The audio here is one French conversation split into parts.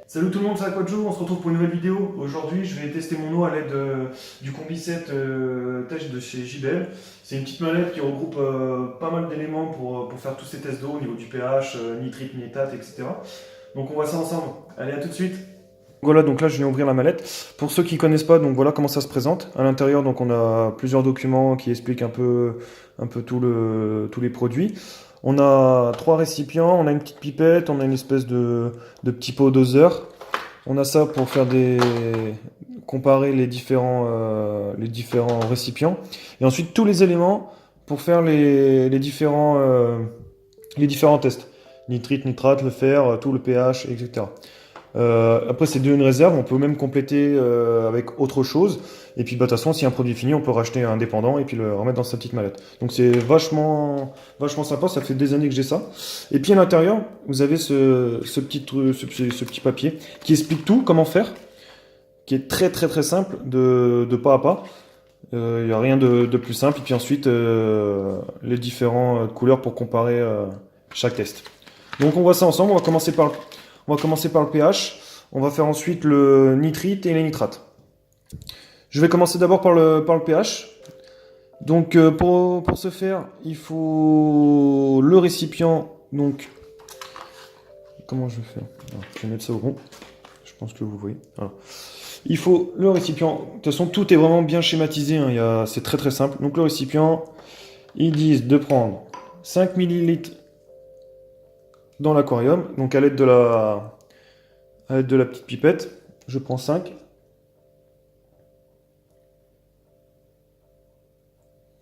Salut tout le monde, c'est Aquadjo, on se retrouve pour une nouvelle vidéo. Aujourd'hui, je vais tester mon eau à l'aide du combi set test de chez JBL. C'est une petite mallette qui regroupe pas mal d'éléments pour faire tous ces tests d'eau au niveau du pH, nitrite, nitrate, etc. Donc on voit ça ensemble. Allez, à tout de suite. Voilà, donc là je viens ouvrir la mallette. Pour ceux qui ne connaissent pas, donc voilà comment ça se présente. À l'intérieur, donc on a plusieurs documents qui expliquent un peu tous les produits. On a trois récipients, on a une petite pipette, on a une espèce de petit pot doseur. On a ça pour faire comparer les différents récipients. Et ensuite tous les éléments pour faire les différents tests. Nitrite, nitrate, le fer, tout le pH, etc. Après, c'est une réserve, on peut même compléter avec autre chose. Et puis, bah, de toute façon, si un produit est fini, on peut racheter un dépendant et puis le remettre dans sa petite mallette. Donc, c'est vachement, vachement sympa. Ça fait des années que j'ai ça. Et puis, à l'intérieur, vous avez ce petit papier qui explique tout, comment faire, qui est très, très, très simple de pas à pas. Il n'y a rien de plus simple. Et puis ensuite, les différentes couleurs pour comparer chaque test. Donc, on voit ça ensemble. On va commencer par le pH. On va faire ensuite le nitrite et les nitrates. Je vais commencer d'abord par le pH. Donc pour ce faire, il faut le récipient. Donc, comment je vais faire? Je vais mettre ça au rond. Je pense que vous voyez. Voilà. Il faut le récipient. De toute façon, tout est vraiment bien schématisé, hein. C'est très très simple. Donc le récipient, ils disent de prendre 5 millilitres dans l'aquarium. Donc à l'aide de la petite pipette, je prends 5.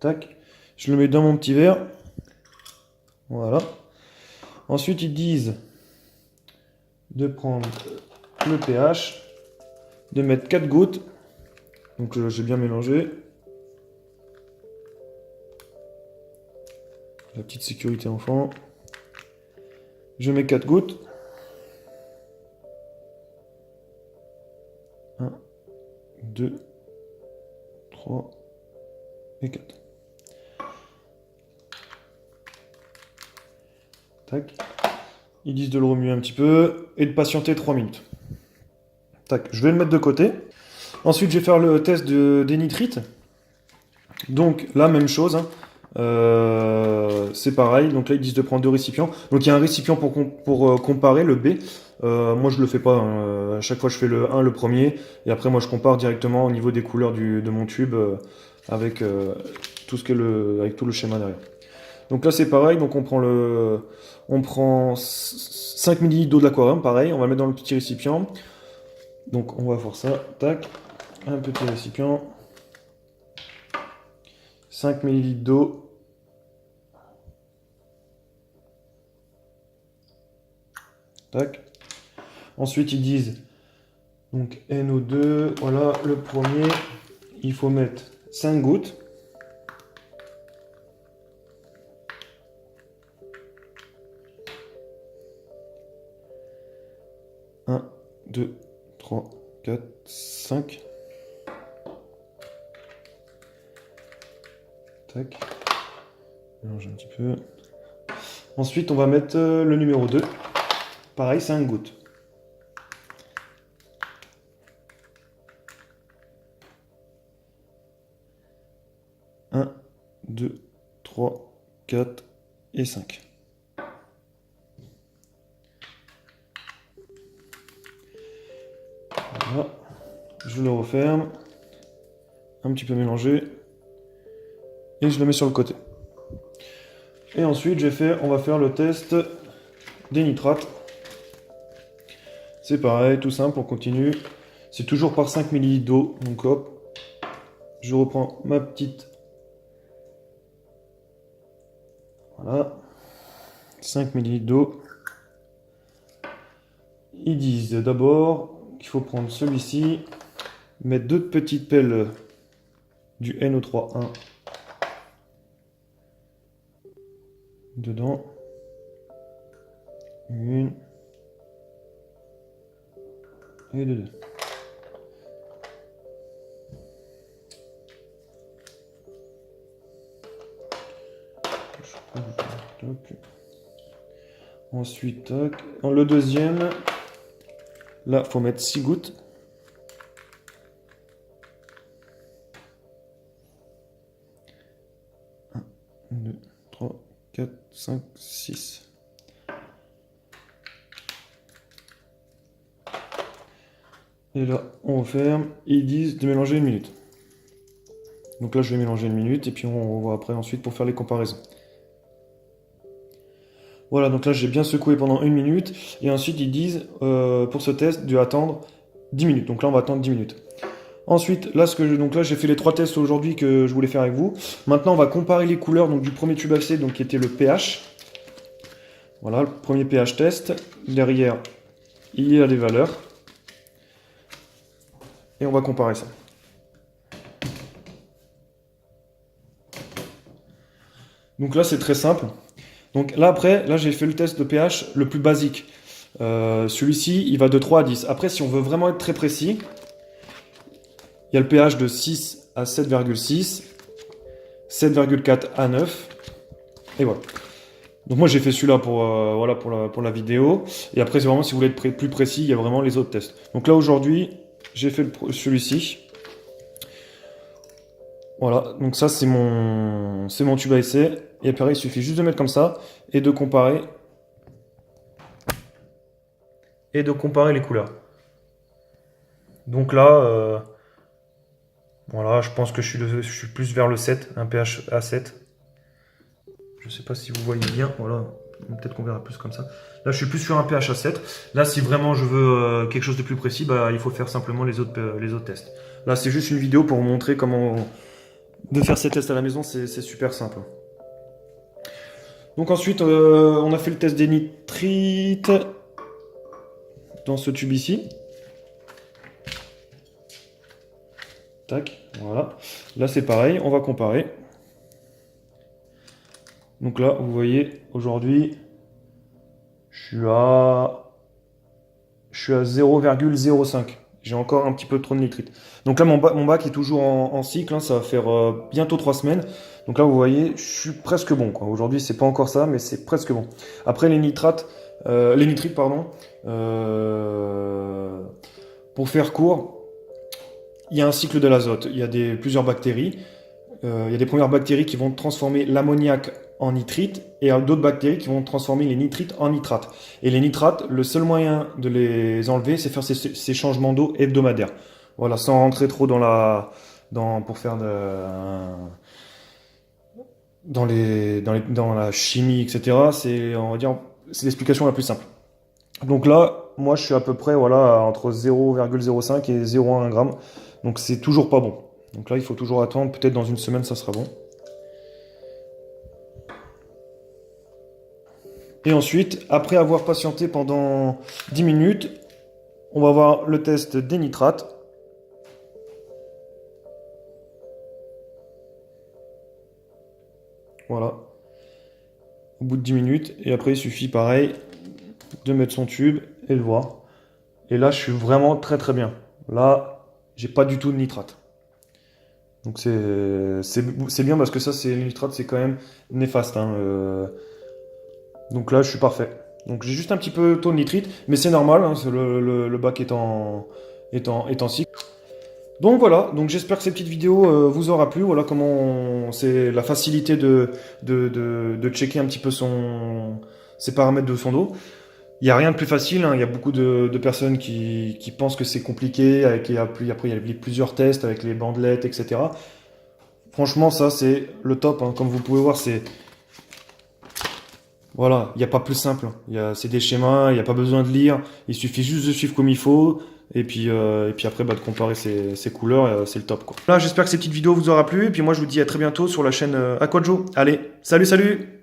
Tac. Je le mets dans mon petit verre. Voilà. Ensuite, ils disent de prendre le pH, de mettre 4 gouttes. Donc j'ai bien mélangé. La petite sécurité enfant. Je mets 4 gouttes. 1, 2, 3 et 4. Tac. Ils disent de le remuer un petit peu et de patienter 3 minutes. Tac. Je vais le mettre de côté. Ensuite, je vais faire le test des nitrites. Donc, la même chose, hein. C'est pareil. Donc là, ils disent de prendre 2 récipients. Donc, il y a un récipient pour comparer, le B. Moi, je le fais pas, hein. À chaque fois, je fais le 1, le premier. Et après, moi, je compare directement au niveau des couleurs de mon tube avec, avec tout le schéma derrière. Donc là, c'est pareil. Donc, on prend 5 ml d'eau de l'aquarium. Pareil. On va le mettre dans le petit récipient. Donc, on va faire ça. Tac. Un petit récipient. 5 ml d'eau. Tac. Ensuite, ils disent donc NO2. Voilà, le premier, il faut mettre 5 gouttes. Un, 2, 3, 4, 5. Tac. Mélange un petit peu. Ensuite, on va mettre le numéro 2. Pareil, 5 gouttes. Un, 2, 3, 4 et 5. Voilà. Je le referme. Un petit peu mélangé. Et je le mets sur le côté. Et ensuite, on va faire le test des nitrates. C'est pareil, tout simple, on continue. C'est toujours par 5 ml d'eau. Donc hop, je reprends ma petite. Voilà. 5 ml d'eau. Ils disent d'abord qu'il faut prendre celui-ci, mettre 2 petites pelles du NO3 1 dedans. Une et deux. Ensuite, le deuxième, Là, il faut mettre 6 gouttes. 1, 2, 3, 4, 5, 6. Et là, on referme. Et ils disent de mélanger 1 minute. Donc là, je vais mélanger 1 minute et puis on voit après ensuite pour faire les comparaisons. Voilà, donc là, j'ai bien secoué pendant 1 minute. Et ensuite, ils disent, pour ce test, de attendre 10 minutes. Donc là, on va attendre 10 minutes. Ensuite, là, donc là, j'ai fait les 3 tests aujourd'hui que je voulais faire avec vous. Maintenant, on va comparer les couleurs donc, du premier tube AC, donc, qui était le pH. Voilà, le premier pH test. Derrière, il y a les valeurs. Et on va comparer ça. Donc là, c'est très simple. Donc là, après, là, j'ai fait le test de pH le plus basique. Celui-ci, il va de 3 à 10. Après, si on veut vraiment être très précis, il y a le pH de 6 à 7,6, 7,4 à 9. Et voilà. Donc moi, j'ai fait celui-là voilà, pour la vidéo. Et après, c'est vraiment, si vous voulez être plus précis, il y a vraiment les autres tests. Donc là, aujourd'hui, j'ai fait celui-ci. Voilà, donc ça c'est mon tube à essai. Et pareil, il suffit juste de mettre comme ça et de comparer. Et de comparer les couleurs. Donc là, voilà, je pense que je suis plus vers le 7, un pH à 7. Je sais pas si vous voyez bien, voilà, peut-être qu'on verra plus comme ça. Là, je suis plus sur un pH à 7. Là, si vraiment je veux quelque chose de plus précis, bah, il faut faire simplement les autres tests. Là, c'est juste une vidéo pour vous montrer comment de faire ces tests à la maison, c'est super simple. Donc ensuite, on a fait le test des nitrites dans ce tube ici. Tac, voilà. Là, c'est pareil, on va comparer. Donc là, vous voyez, aujourd'hui, je suis à 0,05. J'ai encore un petit peu trop de nitrite. Donc là, mon bac est toujours en cycle. Hein, ça va faire bientôt 3 semaines. Donc là, vous voyez, je suis presque bon. Aujourd'hui, c'est pas encore ça, mais c'est presque bon. Après, les nitrites, pardon. Pour faire court, il y a un cycle de l'azote. Il y a plusieurs bactéries. Il y a des premières bactéries qui vont transformer l'ammoniac en nitrite et d'autres bactéries qui vont transformer les nitrites en nitrates. Et les nitrates, le seul moyen de les enlever, c'est faire ces changements d'eau hebdomadaires. Voilà, sans rentrer trop dans la chimie, etc. On va dire, c'est l'explication la plus simple. Donc là, moi, je suis à peu près, voilà, entre 0,05 et 0,1 g. Donc c'est toujours pas bon. Donc là, il faut toujours attendre. Peut-être dans 1 semaine, ça sera bon. Et ensuite, après avoir patienté pendant 10 minutes, on va voir le test des nitrates. Voilà. Au bout de 10 minutes. Et après, il suffit, pareil, de mettre son tube et le voir. Et là, je suis vraiment très très bien. Là, j'ai pas du tout de nitrate. Donc c'est bien parce que ça, les nitrates, c'est quand même néfaste. Hein. Donc là, je suis parfait. Donc j'ai juste un petit peu taux de nitrite, mais c'est normal, hein, le bac est en cycle. Donc voilà, donc j'espère que cette petite vidéo vous aura plu. Voilà comment c'est la facilité de checker un petit peu ses paramètres de son eau. Il n'y a rien de plus facile, hein. Il y a beaucoup de personnes qui pensent que c'est compliqué, après il y a plusieurs tests avec les bandelettes, etc. Franchement, ça c'est le top, hein. Comme vous pouvez voir, voilà, il n'y a pas plus simple. C'est des schémas, il n'y a pas besoin de lire. Il suffit juste de suivre comme il faut. Et puis après, de comparer ces couleurs, c'est le top, quoi. Là, j'espère que cette petite vidéo vous aura plu. Et puis moi, je vous dis à très bientôt sur la chaîne Aquajo. Allez, salut, salut!